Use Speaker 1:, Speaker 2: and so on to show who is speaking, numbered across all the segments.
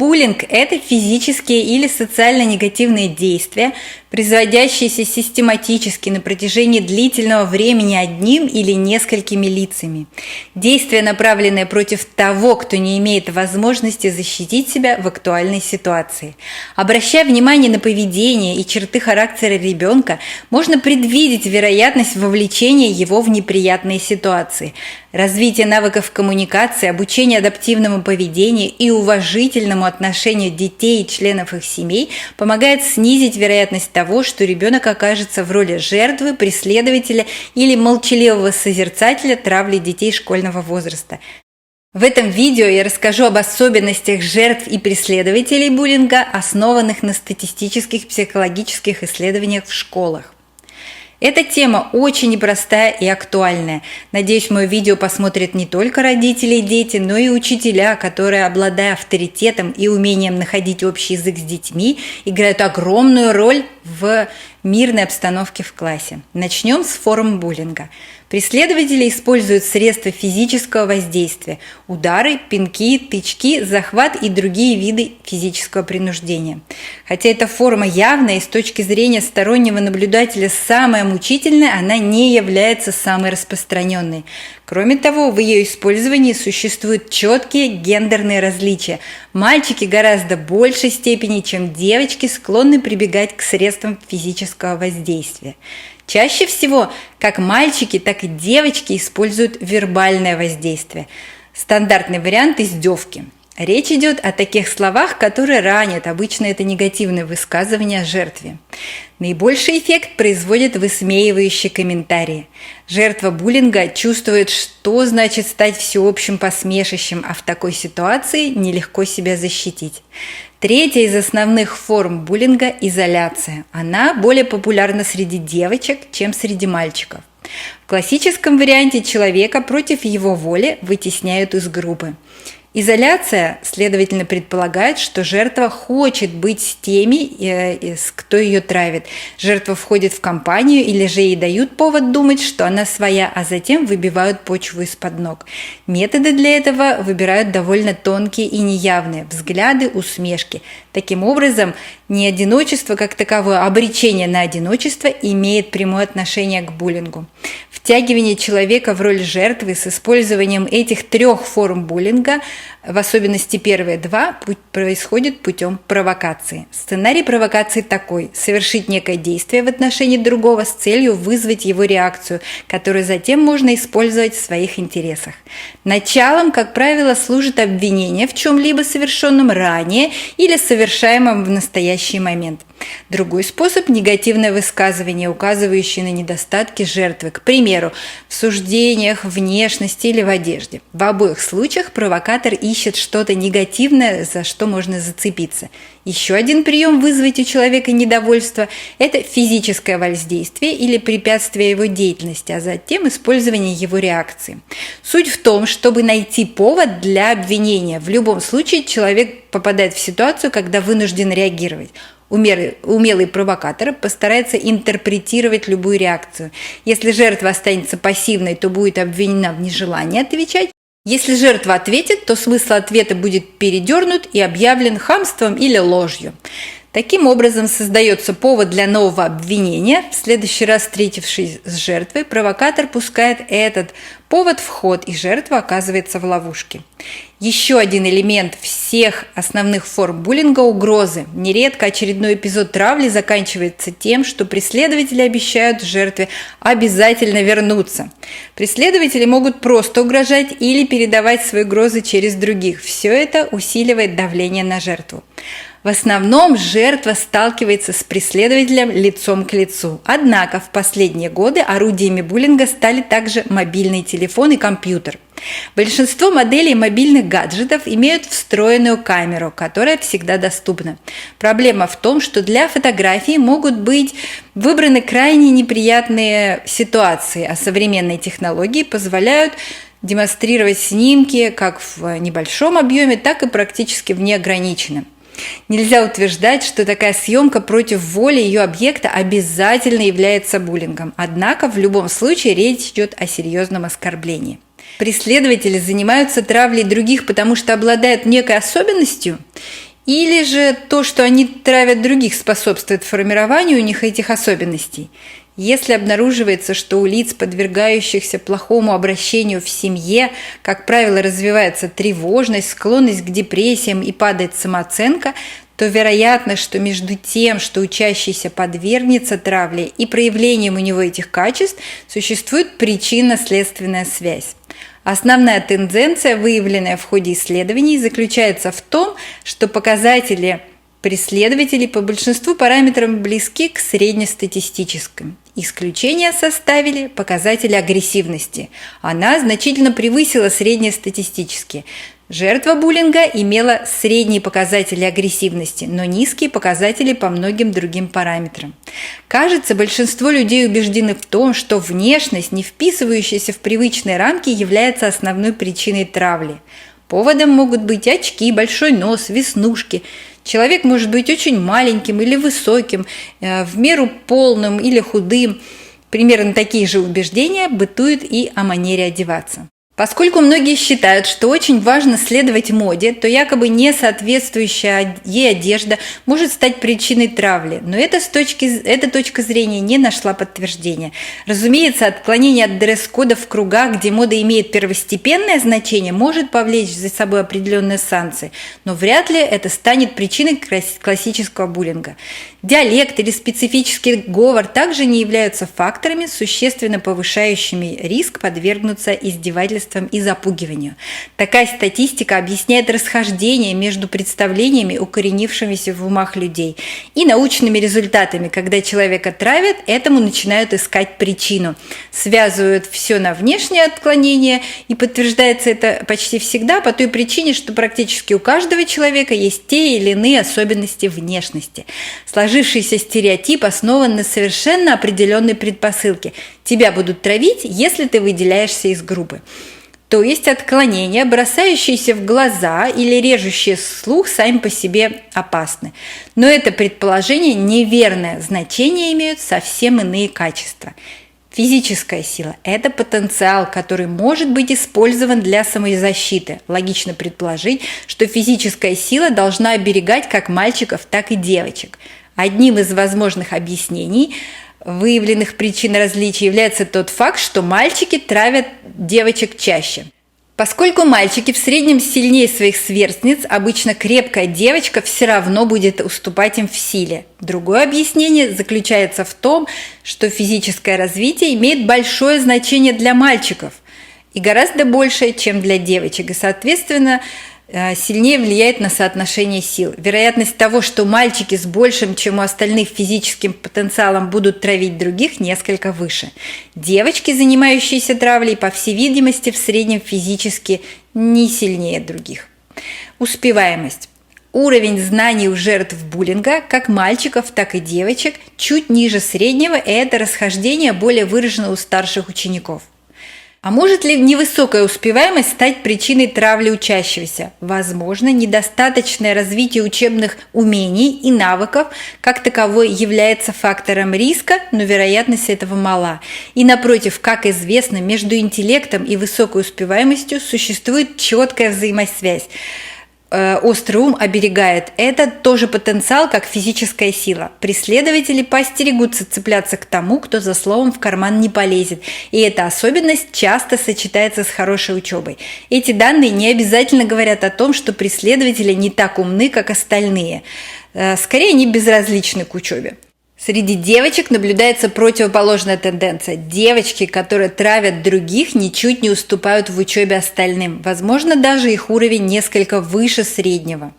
Speaker 1: Буллинг – это физические или социально негативные действия, производящиеся систематически на протяжении длительного времени одним или несколькими лицами. Действия, направленные против того, кто не имеет возможности защитить себя в актуальной ситуации. Обращая внимание на поведение и черты характера ребенка, можно предвидеть вероятность вовлечения его в неприятные ситуации. Развитие навыков коммуникации, обучение адаптивному поведению и уважительному отношению детей и членов их семей помогает снизить вероятность того, что ребенок окажется в роли жертвы, преследователя или молчаливого созерцателя травли детей школьного возраста. В этом видео я расскажу об особенностях жертв и преследователей буллинга, основанных на статистических психологических исследованиях в школах. Эта тема очень непростая и актуальная. Надеюсь, мое видео посмотрят не только родители и дети, но и учителя, которые, обладая авторитетом и умением находить общий язык с детьми, играют огромную роль в мирной обстановке в классе. Начнем с форм буллинга. Преследователи используют средства физического воздействия – удары, пинки, тычки, захват и другие виды физического принуждения. Хотя эта форма явная и с точки зрения стороннего наблюдателя самая мучительная, она не является самой распространенной. Кроме того, в ее использовании существуют четкие гендерные различия. Мальчики гораздо большей степени, чем девочки, склонны прибегать к средствам физического воздействия. Чаще всего как мальчики, так и девочки используют вербальное воздействие. Стандартный вариант – издевки. Речь идет о таких словах, которые ранят, обычно это негативные высказывания о жертве. Наибольший эффект производят высмеивающие комментарии. Жертва буллинга чувствует, что значит стать всеобщим посмешищем, а в такой ситуации нелегко себя защитить. Третья из основных форм буллинга – изоляция. Она более популярна среди девочек, чем среди мальчиков. В классическом варианте человека против его воли вытесняют из группы. Изоляция, следовательно, предполагает, что жертва хочет быть с теми, кто ее травит. Жертва входит в компанию или же ей дают повод думать, что она своя, а затем выбивают почву из-под ног. Методы для этого выбирают довольно тонкие и неявные – взгляды, усмешки. Таким образом, не одиночество как таковое, а обречение на одиночество имеет прямое отношение к буллингу. Втягивание человека в роль жертвы с использованием этих трех форм буллинга, в особенности первые два, происходит путем провокации. Сценарий провокации такой – совершить некое действие в отношении другого с целью вызвать его реакцию, которую затем можно использовать в своих интересах. Началом, как правило, служит обвинение в чем-либо совершенном ранее или совершаемом в настоящий момент. Другой способ – негативное высказывание, указывающее на недостатки жертвы, к примеру, в суждениях, внешности или в одежде. В обоих случаях провокатор ищет что-то негативное, за что можно зацепиться. Еще один прием вызвать у человека недовольство – это физическое воздействие или препятствие его деятельности, а затем использование его реакции. Суть в том, чтобы найти повод для обвинения. В любом случае человек попадает в ситуацию, когда вынужден реагировать. Умелый провокатор постарается интерпретировать любую реакцию. Если жертва останется пассивной, то будет обвинена в нежелании отвечать. Если жертва ответит, то смысл ответа будет передернут и объявлен хамством или ложью. Таким образом, создается повод для нового обвинения. В следующий раз, встретившись с жертвой, провокатор пускает этот повод в ход, и жертва оказывается в ловушке. Еще один элемент всех основных форм буллинга – угрозы. Нередко очередной эпизод травли заканчивается тем, что преследователи обещают жертве обязательно вернуться. Преследователи могут просто угрожать или передавать свои угрозы через других. Все это усиливает давление на жертву. В основном жертва сталкивается с преследователем лицом к лицу. Однако в последние годы орудиями буллинга стали также мобильный телефон и компьютер. Большинство моделей мобильных гаджетов имеют встроенную камеру, которая всегда доступна. Проблема в том, что для фотографий могут быть выбраны крайне неприятные ситуации, а современные технологии позволяют демонстрировать снимки как в небольшом объеме, так и практически в неограниченном. Нельзя утверждать, что такая съемка против воли ее объекта обязательно является буллингом. Однако в любом случае речь идет о серьезном оскорблении. Преследователи занимаются травлей других, потому что обладают некой особенностью, Или же то, что они травят других, способствует формированию у них этих особенностей? Если обнаруживается, что у лиц, подвергающихся плохому обращению в семье, как правило, развивается тревожность, склонность к депрессиям и падает самооценка, то вероятно, что между тем, что учащийся подвергнется травле, и проявлением у него этих качеств существует причинно-следственная связь. Основная тенденция, выявленная в ходе исследований, заключается в том, что показатели преследователей по большинству параметров близки к среднестатистическим. Исключения составили показатели агрессивности. Она значительно превысила среднестатистические. Жертва буллинга имела средние показатели агрессивности, но низкие показатели по многим другим параметрам. Кажется, большинство людей убеждены в том, что внешность, не вписывающаяся в привычные рамки, является основной причиной травли. Поводом могут быть очки, большой нос, веснушки. Человек может быть очень маленьким или высоким, в меру полным или худым. Примерно такие же убеждения бытуют и о манере одеваться. Поскольку многие считают, что очень важно следовать моде, то якобы несоответствующая ей одежда может стать причиной травли, но эта точка зрения не нашла подтверждения. Разумеется, отклонение от дресс-кода в кругах, где мода имеет первостепенное значение, может повлечь за собой определенные санкции, но вряд ли это станет причиной классического буллинга. Диалект или специфический говор также не являются факторами, существенно повышающими риск подвергнуться издевательствам и запугиванию. Такая статистика объясняет расхождение между представлениями, укоренившимися в умах людей, и научными результатами. Когда человека травят, этому начинают искать причину. Связывают все на внешнее отклонение, и подтверждается это почти всегда по той причине, что практически у каждого человека есть те или иные особенности внешности. Сложившийся стереотип основан на совершенно определенной предпосылке. Тебя будут травить, если ты выделяешься из группы. То есть отклонения, бросающиеся в глаза или режущие слух, сами по себе опасны. Но это предположение неверное, значение имеют совсем иные качества. Физическая сила – это потенциал, который может быть использован для самозащиты. Логично предположить, что физическая сила должна оберегать как мальчиков, так и девочек. Одним из возможных объяснений выявленных причин различий является тот факт, что мальчики травят девочек чаще. Поскольку мальчики в среднем сильнее своих сверстниц, обычно крепкая девочка все равно будет уступать им в силе. Другое объяснение заключается в том, что физическое развитие имеет большое значение для мальчиков и гораздо большее, чем для девочек, и, соответственно, сильнее влияет на соотношение сил. Вероятность того, что мальчики с большим, чем у остальных физическим потенциалом будут травить других, несколько выше. Девочки, занимающиеся травлей, по всей видимости, в среднем физически не сильнее других. Успеваемость. Уровень знаний у жертв буллинга, как мальчиков, так и девочек, чуть ниже среднего, и это расхождение более выражено у старших учеников. А может ли невысокая успеваемость стать причиной травли учащегося? Возможно, недостаточное развитие учебных умений и навыков как таковой является фактором риска, но вероятность этого мала. И напротив, как известно, между интеллектом и высокой успеваемостью существует четкая взаимосвязь. Острый ум оберегает. Это тоже потенциал, как физическая сила. Преследователи поостерегутся цепляться к тому, кто за словом в карман не полезет. И эта особенность часто сочетается с хорошей учебой. Эти данные не обязательно говорят о том, что преследователи не так умны, как остальные. Скорее, они безразличны к учебе. Среди девочек наблюдается противоположная тенденция. Девочки, которые травят других, ничуть не уступают в учебе остальным. Возможно, даже их уровень несколько выше среднего.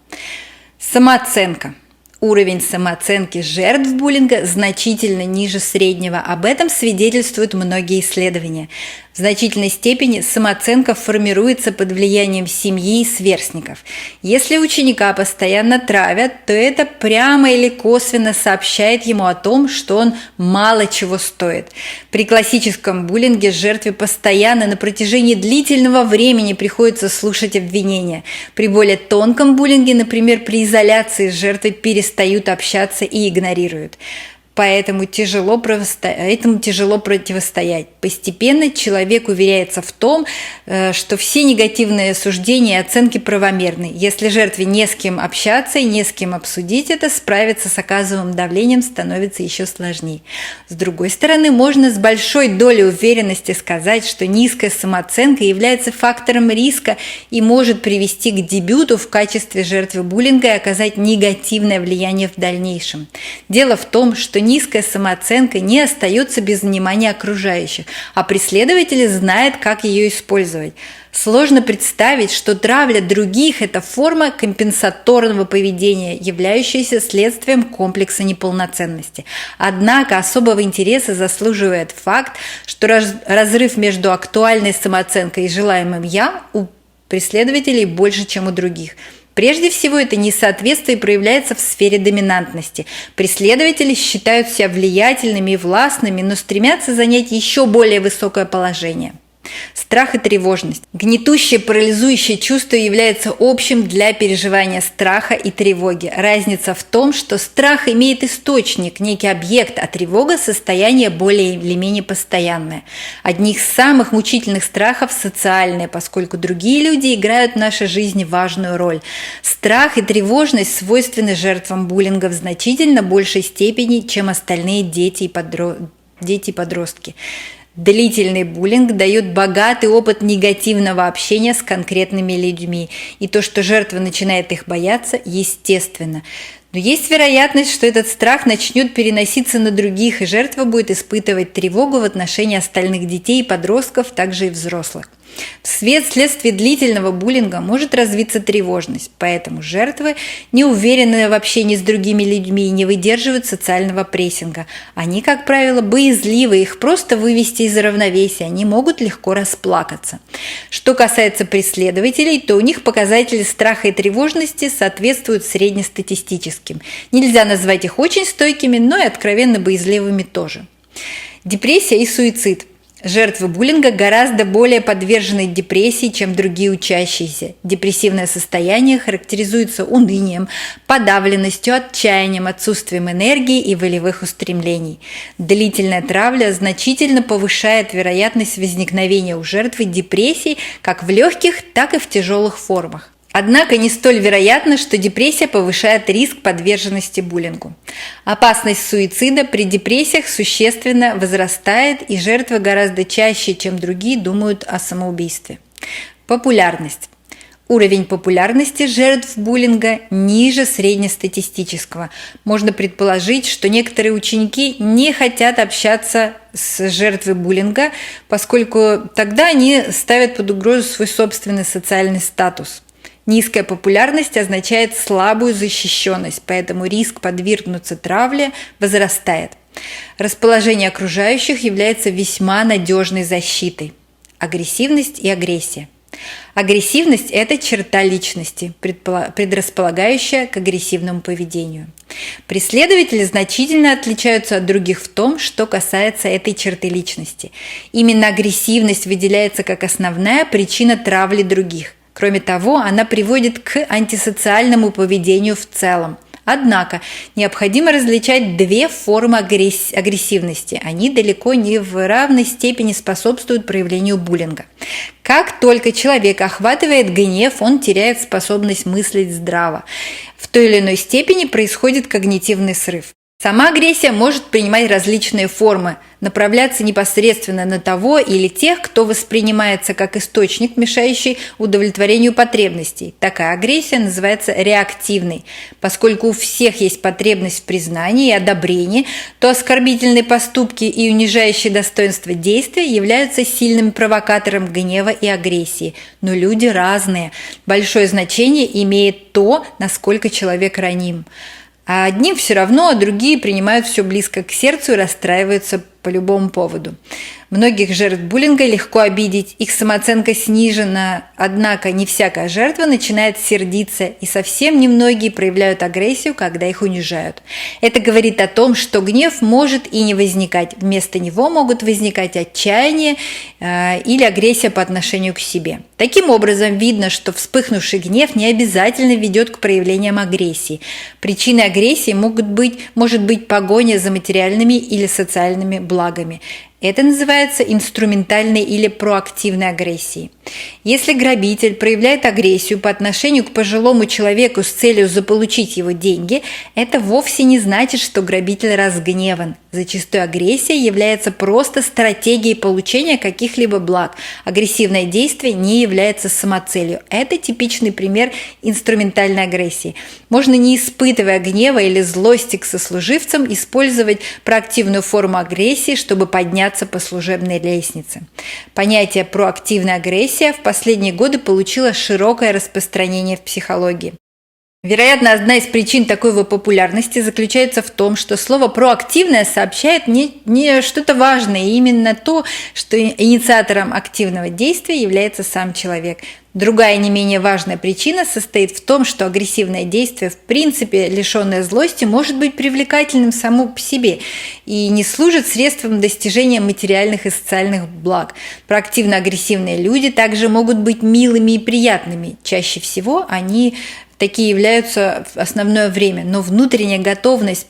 Speaker 1: Самооценка. Уровень самооценки жертв буллинга значительно ниже среднего. Об этом свидетельствуют многие исследования. В значительной степени самооценка формируется под влиянием семьи и сверстников. Если ученика постоянно травят, то это прямо или косвенно сообщает ему о том, что он мало чего стоит. При классическом буллинге жертве постоянно на протяжении длительного времени приходится слушать обвинения. При более тонком буллинге, например, при изоляции, жертвы перестают общаться и игнорируют. Этому тяжело противостоять. Постепенно человек уверяется в том, что все негативные суждения и оценки правомерны. Если жертве не с кем общаться и не с кем обсудить это, справиться с оказываемым давлением становится еще сложнее. С другой стороны, можно с большой долей уверенности сказать, что низкая самооценка является фактором риска и может привести к дебюту в качестве жертвы буллинга и оказать негативное влияние в дальнейшем. Дело в том, что низкая самооценка не остается без внимания окружающих, а преследователи знают, как ее использовать. Сложно представить, что травля других – это форма компенсаторного поведения, являющаяся следствием комплекса неполноценности. Однако особого интереса заслуживает факт, что разрыв между актуальной самооценкой и желаемым «я» у преследователей больше, чем у других. Прежде всего, это несоответствие проявляется в сфере доминантности. Преследователи считают себя влиятельными и властными, но стремятся занять еще более высокое положение. Страх и тревожность. Гнетущее, парализующее чувство является общим для переживания страха и тревоги. Разница в том, что страх имеет источник, некий объект, а тревога – состояние более или менее постоянное. Одни из самых мучительных страхов – социальные, поскольку другие люди играют в нашей жизни важную роль. Страх и тревожность свойственны жертвам буллинга в значительно большей степени, чем остальные дети и подростки. Длительный буллинг дает богатый опыт негативного общения с конкретными людьми, и то, что жертва начинает их бояться, естественно. Но есть вероятность, что этот страх начнет переноситься на других, и жертва будет испытывать тревогу в отношении остальных детей и подростков, также и взрослых. Вследствие длительного буллинга может развиться тревожность, поэтому жертвы не уверены в общении с другими людьми и не выдерживают социального прессинга. Они, как правило, боязливы, их просто вывести из равновесия, они могут легко расплакаться. Что касается преследователей, то у них показатели страха и тревожности соответствуют среднестатистическим. Нельзя назвать их очень стойкими, но и откровенно боязливыми тоже. Депрессия и суицид. Жертвы буллинга гораздо более подвержены депрессии, чем другие учащиеся. Депрессивное состояние характеризуется унынием, подавленностью, отчаянием, отсутствием энергии и волевых устремлений. Длительная травля значительно повышает вероятность возникновения у жертвы депрессии как в легких, так и в тяжелых формах. Однако не столь вероятно, что депрессия повышает риск подверженности буллингу. Опасность суицида при депрессиях существенно возрастает, и жертвы гораздо чаще, чем другие, думают о самоубийстве. Популярность. Уровень популярности жертв буллинга ниже среднестатистического. Можно предположить, что некоторые ученики не хотят общаться с жертвой буллинга, поскольку тогда они ставят под угрозу свой собственный социальный статус. Низкая популярность означает слабую защищенность, поэтому риск подвергнуться травле возрастает. Расположение окружающих является весьма надежной защитой. Агрессивность и агрессия. Агрессивность – это черта личности, предрасполагающая к агрессивному поведению. Преследователи значительно отличаются от других в том, что касается этой черты личности. Именно агрессивность выделяется как основная причина травли других. Кроме того, она приводит к антисоциальному поведению в целом. Однако необходимо различать две формы агрессивности. Они далеко не в равной степени способствуют проявлению буллинга. Как только человек охватывает гнев, он теряет способность мыслить здраво. В той или иной степени происходит когнитивный срыв. Сама агрессия может принимать различные формы, направляться непосредственно на того или тех, кто воспринимается как источник, мешающий удовлетворению потребностей. Такая агрессия называется реактивной. Поскольку у всех есть потребность в признании и одобрении, то оскорбительные поступки и унижающие достоинство действия являются сильным провокатором гнева и агрессии. Но люди разные. Большое значение имеет то, насколько человек раним. А одним все равно, а другие принимают все близко к сердцу и расстраиваются по любому поводу. Многих жертв буллинга легко обидеть, их самооценка снижена, однако не всякая жертва начинает сердиться, и совсем немногие проявляют агрессию, когда их унижают. Это говорит о том, что гнев может и не возникать, вместо него могут возникать отчаяние или агрессия по отношению к себе. Таким образом, видно, что вспыхнувший гнев не обязательно ведет к проявлениям агрессии. Причиной агрессии может быть погоня за материальными или социальными благами. Это называется инструментальной или проактивной агрессией. Если грабитель проявляет агрессию по отношению к пожилому человеку с целью заполучить его деньги, это вовсе не значит, что грабитель разгневан. Зачастую агрессия является просто стратегией получения каких-либо благ. Агрессивное действие не является самоцелью. Это типичный пример инструментальной агрессии. Можно, не испытывая гнева или злости к сослуживцам, использовать проактивную форму агрессии, чтобы подняться по служебной лестнице. Понятие проактивной агрессии в последние годы получило широкое распространение в психологии. Вероятно, одна из причин такой его популярности заключается в том, что слово «проактивное» сообщает не что-то важное, именно то, что инициатором активного действия является сам человек. Другая не менее важная причина состоит в том, что агрессивное действие, в принципе, лишенное злости, может быть привлекательным само по себе и не служит средством достижения материальных и социальных благ. Проактивно-агрессивные люди также могут быть милыми и приятными. Чаще всего они такие являются в основное время, но внутренняя готовность,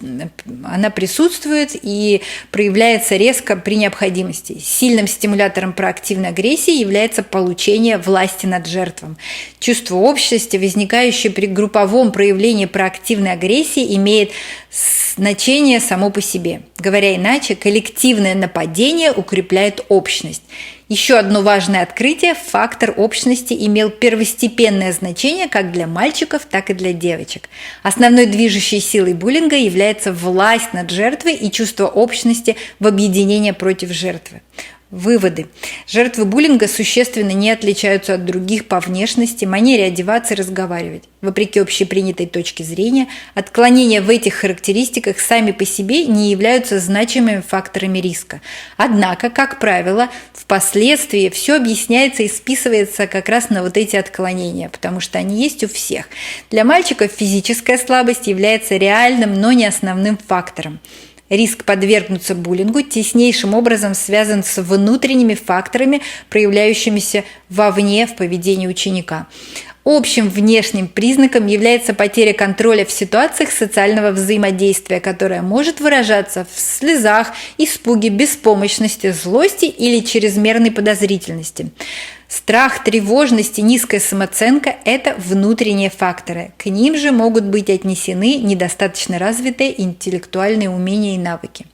Speaker 1: она присутствует и проявляется резко при необходимости. Сильным стимулятором проактивной агрессии является получение власти над жертвой. Чувство общности, возникающее при групповом проявлении проактивной агрессии, имеет значение само по себе. Говоря иначе, коллективное нападение укрепляет общность. Еще одно важное открытие – фактор общности имел первостепенное значение как для мальчиков, так и для девочек. Основной движущей силой буллинга является власть над жертвой и чувство общности в объединении против жертвы. Выводы. Жертвы буллинга существенно не отличаются от других по внешности, манере одеваться и разговаривать. Вопреки общепринятой точке зрения, отклонения в этих характеристиках сами по себе не являются значимыми факторами риска. Однако, как правило, впоследствии все объясняется и списывается как раз на вот эти отклонения, потому что они есть у всех. Для мальчиков физическая слабость является реальным, но не основным фактором. Риск подвергнуться буллингу теснейшим образом связан с внутренними факторами, проявляющимися вовне в поведении ученика. Общим внешним признаком является потеря контроля в ситуациях социального взаимодействия, которая может выражаться в слезах, испуге, беспомощности, злости или чрезмерной подозрительности. Страх, тревожность и низкая самооценка – это внутренние факторы. К ним же могут быть отнесены недостаточно развитые интеллектуальные умения и навыки.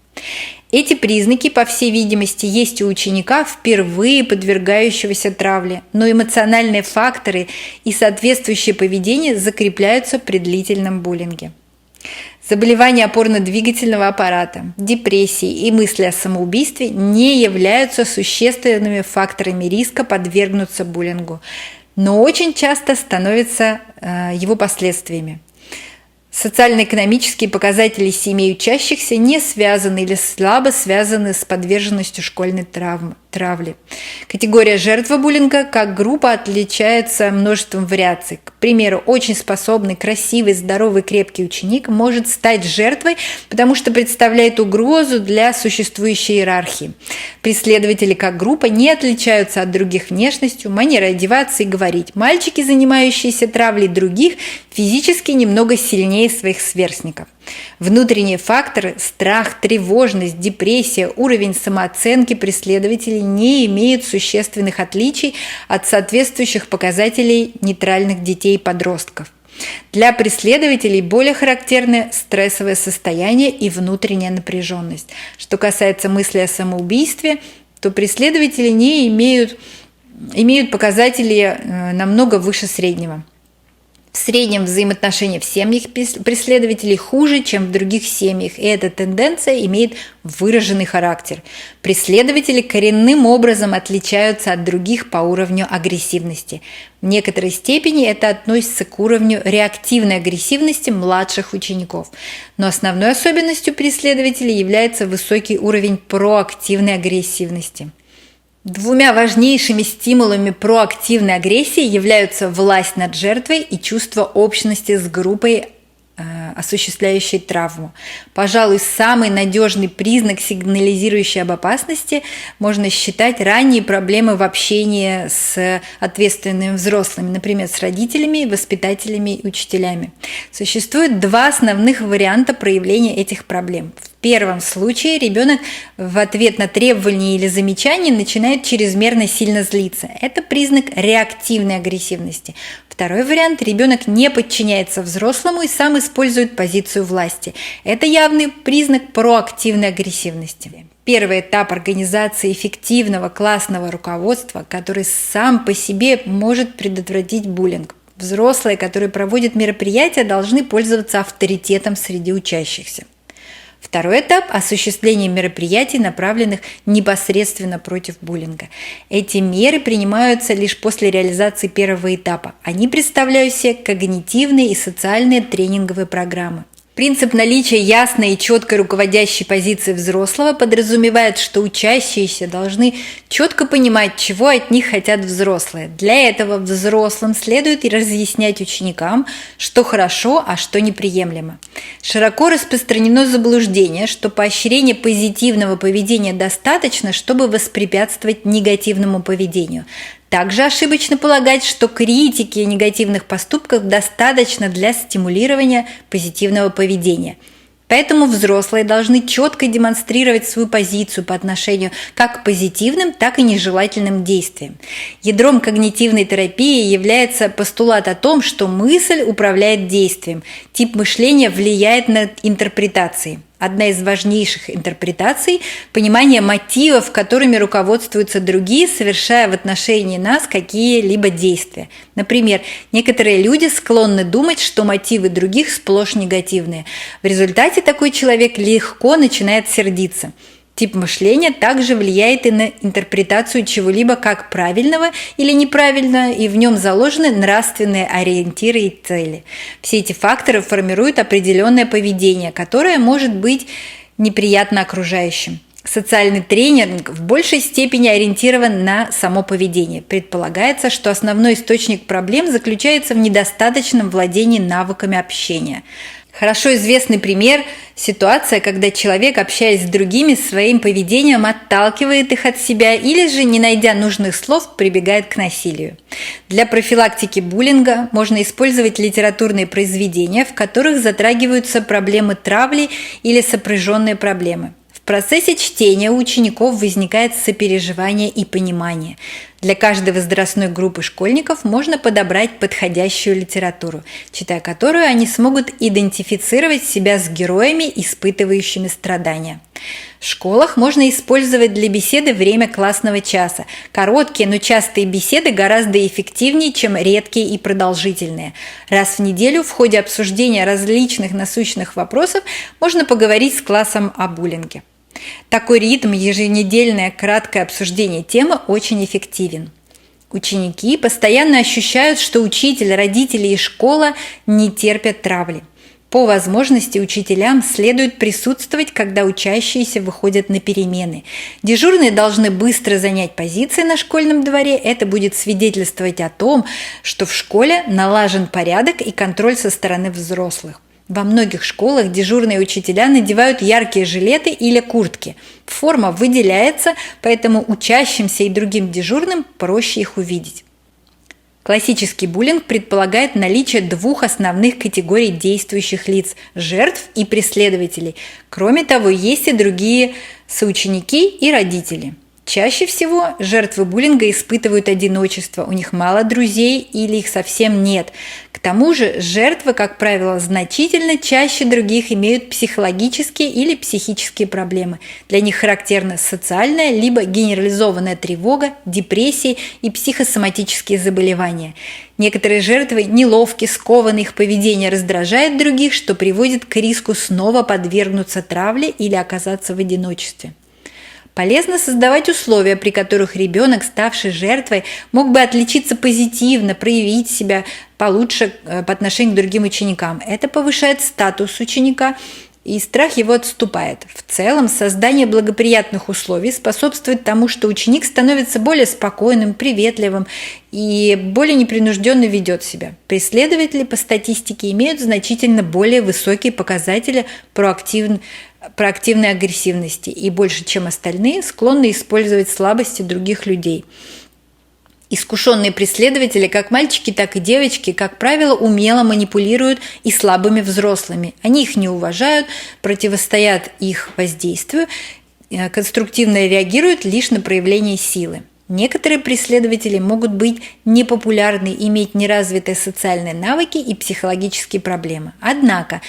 Speaker 1: Эти признаки, по всей видимости, есть у ученика, впервые подвергающегося травле, но эмоциональные факторы и соответствующее поведение закрепляются при длительном буллинге. Заболевания опорно-двигательного аппарата, депрессии и мысли о самоубийстве не являются существенными факторами риска подвергнуться буллингу, но очень часто становятся его последствиями. Социально-экономические показатели семей учащихся не связаны или слабо связаны с подверженностью школьной травле. Категория жертвы буллинга как группа отличается множеством вариаций. К примеру, очень способный, красивый, здоровый, крепкий ученик может стать жертвой, потому что представляет угрозу для существующей иерархии. Преследователи как группа не отличаются от других внешностью, манерой одеваться и говорить. Мальчики, занимающиеся травлей других, физически немного сильнее своих сверстников. Внутренние факторы – страх, тревожность, депрессия, уровень самооценки преследователей не имеют существенных отличий от соответствующих показателей нейтральных детей и подростков. Для преследователей более характерны стрессовое состояние и внутренняя напряженность. Что касается мысли о самоубийстве, то преследователи имеют показатели намного выше среднего. В В среднем взаимоотношения в семьях преследователей хуже, чем в других семьях, и эта тенденция имеет выраженный характер. Преследователи коренным образом отличаются от других по уровню агрессивности. В некоторой степени это относится к уровню реактивной агрессивности младших учеников. Но основной особенностью преследователей является высокий уровень проактивной агрессивности. Двумя важнейшими стимулами проактивной агрессии являются власть над жертвой и чувство общности с группой, осуществляющей травму. Пожалуй, самый надежный признак, сигнализирующий об опасности, можно считать ранние проблемы в общении с ответственными взрослыми, например, с родителями, воспитателями и учителями. Существует два основных варианта проявления этих проблем. В первом случае ребенок в ответ на требования или замечания начинает чрезмерно сильно злиться. Это признак реактивной агрессивности. Второй вариант – ребенок не подчиняется взрослому и сам использует позицию власти. Это явный признак проактивной агрессивности. Первый этап организации эффективного классного руководства, который сам по себе может предотвратить буллинг. Взрослые, которые проводят мероприятия, должны пользоваться авторитетом среди учащихся. Второй этап – осуществление мероприятий, направленных непосредственно против буллинга. Эти меры принимаются лишь после реализации первого этапа. Они представляют себе когнитивные и социальные тренинговые программы. Принцип наличия ясной и четкой руководящей позиции взрослого подразумевает, что учащиеся должны четко понимать, чего от них хотят взрослые. Для этого взрослым следует и разъяснять ученикам, что хорошо, а что неприемлемо. Широко распространено заблуждение, что поощрение позитивного поведения достаточно, чтобы воспрепятствовать негативному поведению. Также ошибочно полагать, что критики негативных поступков достаточно для стимулирования позитивного поведения. Поэтому взрослые должны четко демонстрировать свою позицию по отношению как к позитивным, так и нежелательным действиям. Ядром когнитивной терапии является постулат о том, что мысль управляет действием. Тип мышления влияет на интерпретации. Одна из важнейших интерпретаций – понимание мотивов, которыми руководствуются другие, совершая в отношении нас какие-либо действия. Например, некоторые люди склонны думать, что мотивы других сплошь негативные. В результате такой человек легко начинает сердиться. Тип мышления также влияет и на интерпретацию чего-либо как правильного или неправильного, и в нем заложены нравственные ориентиры и цели. Все эти факторы формируют определенное поведение, которое может быть неприятно окружающим. Социальный тренинг в большей степени ориентирован на само поведение. Предполагается, что основной источник проблем заключается в недостаточном владении навыками общения. Хорошо известный пример – ситуация, когда человек, общаясь с другими, своим поведением отталкивает их от себя или же, не найдя нужных слов, прибегает к насилию. Для профилактики буллинга можно использовать литературные произведения, в которых затрагиваются проблемы травли или сопряженные проблемы. В процессе чтения у учеников возникает сопереживание и понимание. Для каждой возрастной группы школьников можно подобрать подходящую литературу, читая которую они смогут идентифицировать себя с героями, испытывающими страдания. В школах можно использовать для беседы время классного часа. Короткие, но частые беседы гораздо эффективнее, чем редкие и продолжительные. Раз в неделю в ходе обсуждения различных насущных вопросов можно поговорить с классом о буллинге. Такой ритм, еженедельное краткое обсуждение темы очень эффективен. Ученики постоянно ощущают, что учитель, родители и школа не терпят травли. По возможности учителям следует присутствовать, когда учащиеся выходят на перемены. Дежурные должны быстро занять позиции на школьном дворе. Это будет свидетельствовать о том, что в школе налажен порядок и контроль со стороны взрослых. Во многих школах дежурные учителя надевают яркие жилеты или куртки. Форма выделяется, поэтому учащимся и другим дежурным проще их увидеть. Классический буллинг предполагает наличие двух основных категорий действующих лиц – жертв и преследователей. Кроме того, есть и другие соученики и родители. Чаще всего жертвы буллинга испытывают одиночество, у них мало друзей или их совсем нет. К тому же жертвы, как правило, значительно чаще других имеют психологические или психические проблемы. Для них характерна социальная либо генерализованная тревога, депрессии и психосоматические заболевания. Некоторые жертвы неловки, скованы, их поведение раздражает других, что приводит к риску снова подвергнуться травле или оказаться в одиночестве. Полезно создавать условия, при которых ребенок, ставший жертвой, мог бы отличиться позитивно, проявить себя получше по отношению к другим ученикам. Это повышает статус ученика, и страх его отступает. В целом, создание благоприятных условий способствует тому, что ученик становится более спокойным, приветливым и более непринужденно ведет себя. Преследователи по статистике имеют значительно более высокие показатели проактивной агрессивности и больше, чем остальные, склонны использовать слабости других людей. Искушенные преследователи, как мальчики, так и девочки, как правило, умело манипулируют и слабыми взрослыми. Они их не уважают, противостоят их воздействию, конструктивно реагируют лишь на проявление силы. Некоторые преследователи могут быть непопулярны, иметь неразвитые социальные навыки и психологические проблемы. Однако,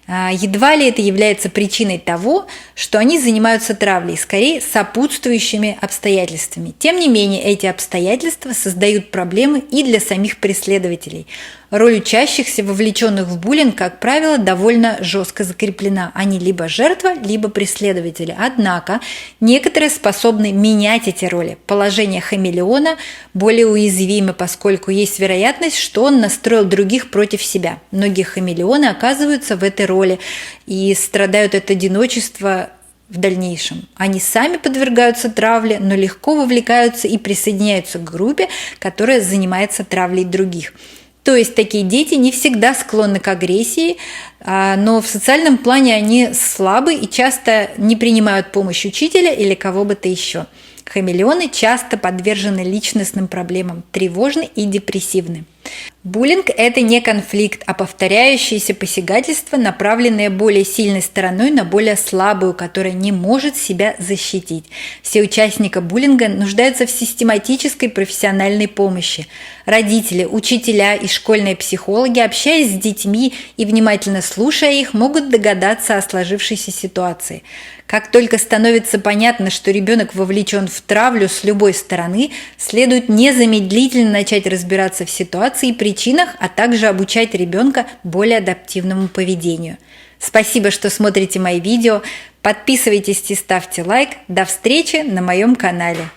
Speaker 1: едва ли это является причиной того, что они занимаются травлей, скорее сопутствующими обстоятельствами. Тем не менее, эти обстоятельства создают проблемы и для самих преследователей. Роль учащихся, вовлеченных в буллинг, как правило, довольно жестко закреплена. Они либо жертва, либо преследователи. Однако, некоторые способны менять эти роли. Положение хамелеона более уязвимо, поскольку есть вероятность, что он настроил других против себя. Многие хамелеоны оказываются в этой роли и страдают от одиночества в дальнейшем. Они сами подвергаются травле, но легко вовлекаются и присоединяются к группе, которая занимается травлей других. То есть такие дети не всегда склонны к агрессии, но в социальном плане они слабы и часто не принимают помощь учителя или кого бы то еще. Хамелеоны часто подвержены личностным проблемам, тревожны и депрессивны. Буллинг – это не конфликт, а повторяющиеся посягательства, направленные более сильной стороной на более слабую, которая не может себя защитить. Все участники буллинга нуждаются в систематической профессиональной помощи. Родители, учителя и школьные психологи, общаясь с детьми и внимательно слушая их, могут догадаться о сложившейся ситуации. Как только становится понятно, что ребенок вовлечен в травлю с любой стороны, следует незамедлительно начать разбираться в ситуации и причинах, а также обучать ребенка более адаптивному поведению. Спасибо, что смотрите мои видео. Подписывайтесь и ставьте лайк. До встречи на моем канале.